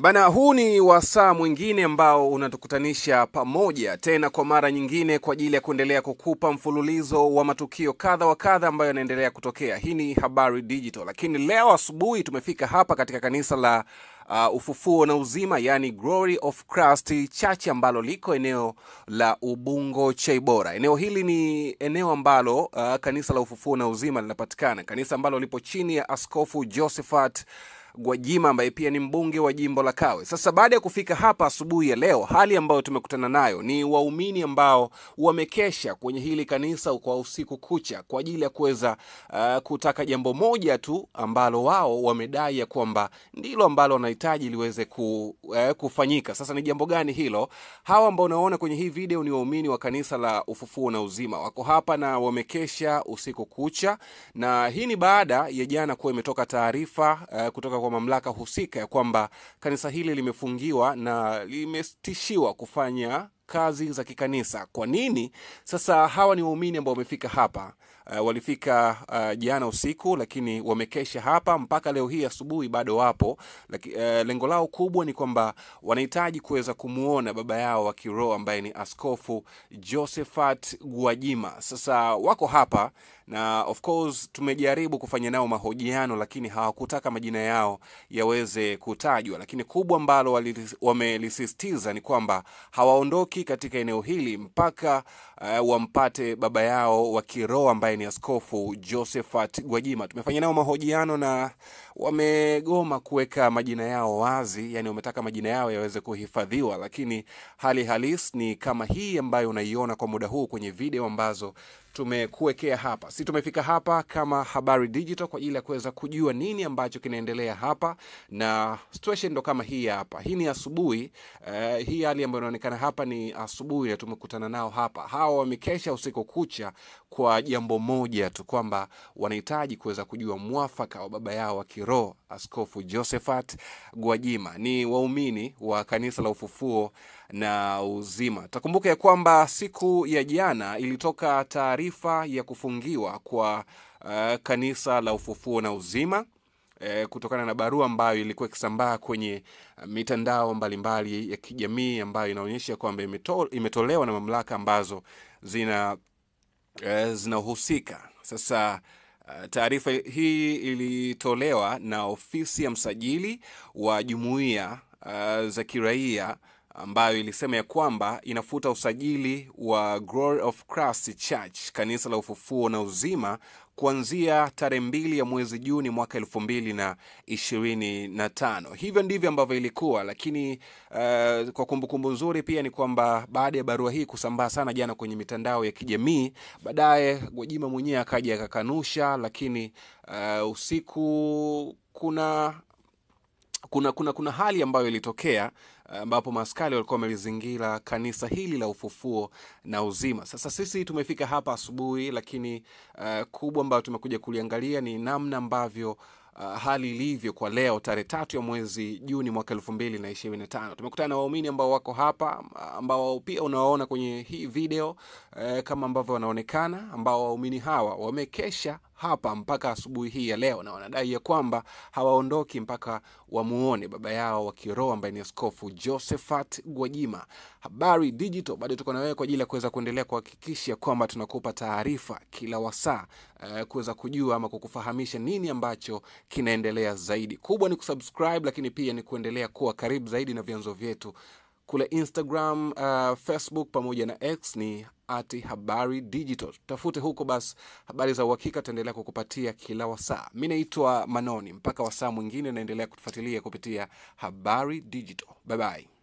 Bana, huu ni wasaa mwingine ambao unatukutanisha pamoja tena kwa mara nyingine kwa ajili ya kuendelea kukupa mfululizo wa matukio kadha wa kadha ambayo yanaendelea kutokea. Hii ni Habari Digital, lakini leo asubuhi tumefika hapa katika kanisa la Ufufuo na Uzima, yani Glory of Christ Church, ambalo liko eneo la Ubungo Chaibora. Eneo hili ni eneo ambalo kanisa la Ufufuo na Uzima linapatikana, kanisa ambalo lipo chini ya Askofu Josephat Gwajima ambaye pia ni mbunge wa jimbo la Kawe. Sasa baada ya kufika hapa asubuhi ya leo, hali ambayo tumekutana nayo ni waumini ambao wamekesha kwenye hili kanisa kwa usiku kucha kwa ajili ya kuweza kutaka jambo moja tu ambalo wao wamedai ya kwamba ndilo ambalo wanahitaji liweze kufanyika. Sasa ni jambo gani hilo? Hawa ambao unaona kwenye hii video ni waumini wa kanisa la Ufufuo na Uzima. Wako hapa na wamekesha usiku kucha, na hii ni baada ya jana kuwa imetoka taarifa kutoka kwa mamlaka husika ya kwamba kanisa hili limefungiwa na limetishiwa kufanya kazi za kikanisa. Kwa nini? Sasa hawa ni waumini ambao wamefika hapa. Walifika jana usiku, lakini wamekesha hapa mpaka leo hii asubuhi bado wapo. Lengo lao kubwa ni kwamba wanahitaji kuweza kumuona baba yao wa kiroho ambaye ni Askofu Josephat Gwajima. Sasa wako hapa na of course tumejaribu kufanya nao mahojiano, lakini hawakutaka majina yao yaweze kutajwa. Lakini kubwa ambalo wamelisisitiza ni kwamba hawaondoki katika eneo hili mpaka wampate baba yao wa kiroho ambaye ni Askofu Josephat Gwajima. Tumefanya nao mahojiano na wamegoma kuweka majina yao wazi, yani wametaka majina yao yaweze kuhifadhiwa, lakini hali halisi ni kama hii ambayo unaiona kwa muda huu kwenye video ambazo tumekuwekea hapa. Si tumefika hapa kama Habari Digital kwa ajili ya kuweza kujua nini ambacho kinaendelea hapa, na situation ndo kama hii hapa. Hii ni asubuhi, hii hali ambayo inaonekana hapa ni asubuhi na tumekutana nao hapa. Hawa wamekesha usiku kucha kwa jambo moja tu, kwamba wanahitaji kuweza kujua mwafaka wa baba yao wa kiroho Askofu Josephat Gwajima. Ni waumini wa kanisa la Ufufuo na Uzima. Takumbuka ya kwamba siku ya jana ilitoka taarifa ya kufungiwa kwa kanisa la Ufufuo na Uzima kutokana na barua ambayo ilikuwa ikisambaa kwenye mitandao mbalimbali ya kijamii ambayo inaonyesha kwamba imetolewa na mamlaka ambazo zinahusika. Sasa taarifa hii ilitolewa na ofisi ya msajili wa jumuiya za kiraia ambayo ilisema ya kwamba inafuta usajili wa Glory of Christ Church, kanisa la Ufufuo na Uzima, kuanzia tarehe 2 ya mwezi Juni mwaka 2025. Hivyo ndivyo ambavyo ilikuwa, lakini kwa kumbukumbu nzuri pia ni kwamba baada ya barua hii kusambaa sana jana kwenye mitandao ya kijamii, baadaye Gwajima mwenyewe akaja akakanusha, lakini usiku kuna hali ambayo ilitokea ambapo maaskari walikuwa wamelizingira kanisa hili la Ufufuo na Uzima. Sasa sisi tumefika hapa asubuhi, lakini kubwa ambayo tumekuja kuliangalia ni namna ambavyo hali ilivyo kwa leo tarehe 3 ya mwezi Juni mwaka 2025. Tumekutana na waumini ambao wako hapa, ambao pia unawaona kwenye hii video kama ambavyo wanaonekana, ambao waumini hawa wamekesha hapa mpaka asubuhi hii ya leo, na wanadai ya kwamba hawaondoki mpaka wamuone baba yao wa kiroho ambaye ni Askofu Josephat Gwajima. Habari Digital bado tuko na wewe kwa ajili ya kuweza kuendelea kuhakikisha kwamba tunakupa taarifa kila wasaa, kuweza kujua ama kukufahamisha nini ambacho kinaendelea zaidi. Kubwa ni kusubscribe, lakini pia ni kuendelea kuwa karibu zaidi na vyanzo vyetu kule Instagram, Facebook pamoja na X ni @Habari Digital. Tafute huko basi habari za uhakika, tuendelea kukupatia kila wasaa. Mimi naitwa Manoni, mpaka wasaa mwingine naendelea kutufuatilia kupitia Habari Digital. Bye bye.